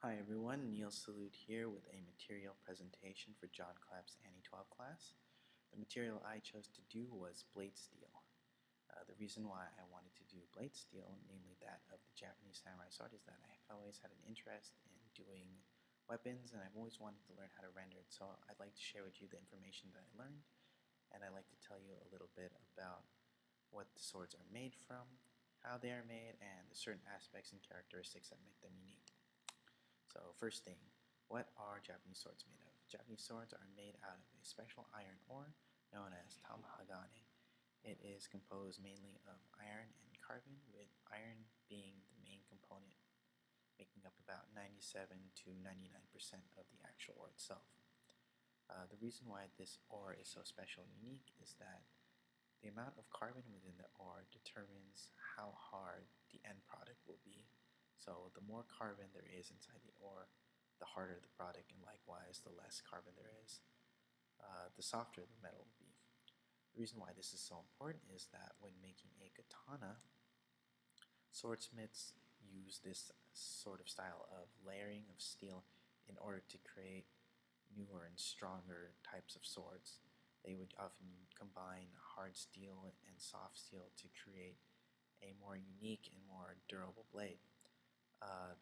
Hi everyone, Neal Salud here with a material presentation for John Clapp's Annie 12 class. The material I chose to do was blade steel. The reason why I wanted to do blade steel, namely that of the Japanese samurai sword, is that I've always had an interest in doing weapons and I've always wanted to learn how to render it. So I'd like to share with you the information that I learned, and I'd like to tell you a little bit about what the swords are made from, how they are made, and the certain aspects and characteristics that make them unique. So first thing, what are Japanese swords made of? Japanese swords are made out of a special iron ore known as tamahagane. It is composed mainly of iron and carbon, with iron being the main component, making up about 97 to 99% of the actual ore itself. The reason why this ore is so special and unique is that the amount of carbon within the ore determines how hard the end product will be. So the more carbon there is inside the ore, the harder the product, and likewise the less carbon there is, the softer the metal will be. The reason why this is so important is that when making a katana, swordsmiths use this sort of style of layering of steel in order to create newer and stronger types of swords. They would often combine hard steel and soft steel to create a more unique and more durable blade.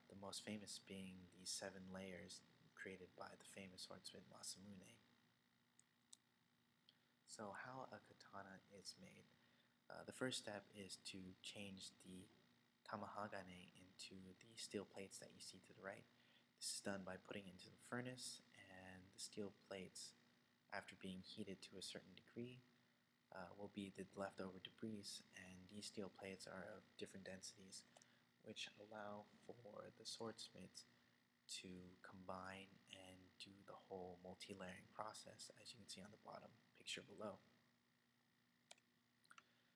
The most famous being the 7 layers created by the famous swordsmith Masamune. So how a katana is made. The first step is to change the tamahagane into the steel plates that you see to the right. This is done by putting it into the furnace, and the steel plates, after being heated to a certain degree, will be the leftover debris, and these steel plates are of different densities, which allow for the swordsmiths to combine and do the whole multi-layering process, as you can see on the bottom picture below.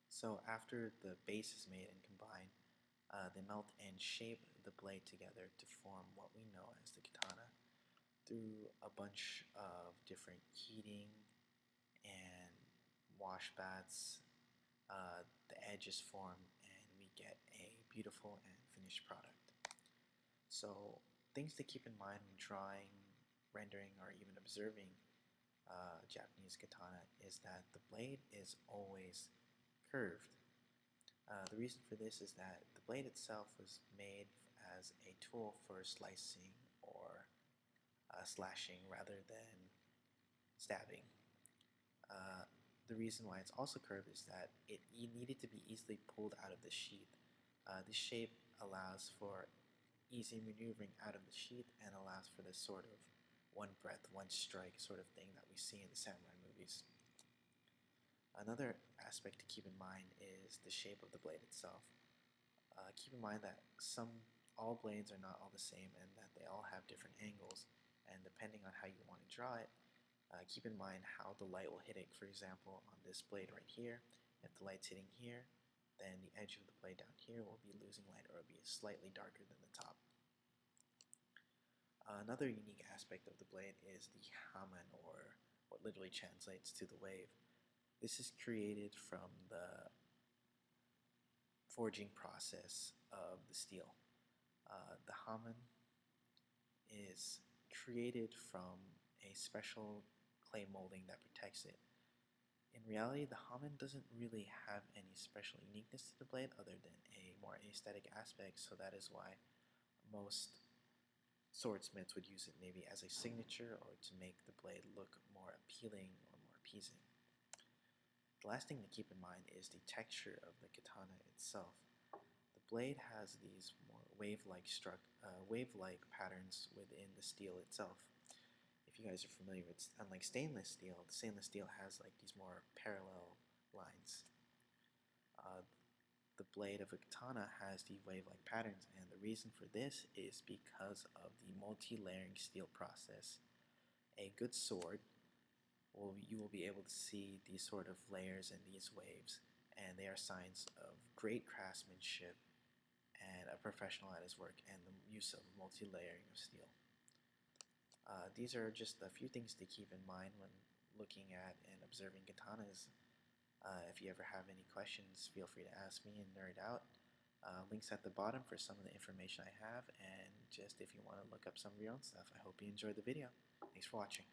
So after the base is made and combined, they melt and shape the blade together to form what we know as the katana through a bunch of different heating and wash baths. The edge is formed and we get a beautiful and finished product. So things to keep in mind when drawing, rendering, or even observing Japanese katana is that the blade is always curved. The reason for this is that the blade itself was made as a tool for slicing or slashing rather than stabbing. Uh, the reason why it's also curved is that it needed to be easily pulled out of the sheath. This shape allows for easy maneuvering out of the sheath and allows for this sort of one breath, one strike sort of thing that we see in the samurai movies. Another aspect to keep in mind is the shape of the blade itself. Keep in mind that all blades are not all the same and that they all have different angles, and depending on how you want to draw it, keep in mind how the light will hit it. For example, on this blade right here, if the light's hitting here, then the edge of the blade down here will be losing light, or it will be slightly darker than the top. Another unique aspect of the blade is the hamen, or what literally translates to the wave. This is created from the forging process of the steel. The hamen is created from a special clay molding that protects it. In reality, the hamen doesn't really have any special uniqueness to the blade other than a more aesthetic aspect, so that is why most swordsmiths would use it maybe as a signature or to make the blade look more appealing or more appeasing. The last thing to keep in mind is the texture of the katana itself. The blade has these more wave-like patterns within the steel itself. If you guys are familiar, it's unlike stainless steel. The stainless steel has like these more parallel lines. The blade of a katana has these wave-like patterns, and the reason for this is because of the multi-layering steel process. A good sword, you will be able to see these sort of layers and these waves, and they are signs of great craftsmanship and a professional at his work and the use of multi-layering of steel. These are just a few things to keep in mind when looking at and observing katanas. If you ever have any questions, feel free to ask me and nerd out. Links at the bottom for some of the information I have, and just if you want to look up some of your own stuff. I hope you enjoyed the video. Thanks for watching.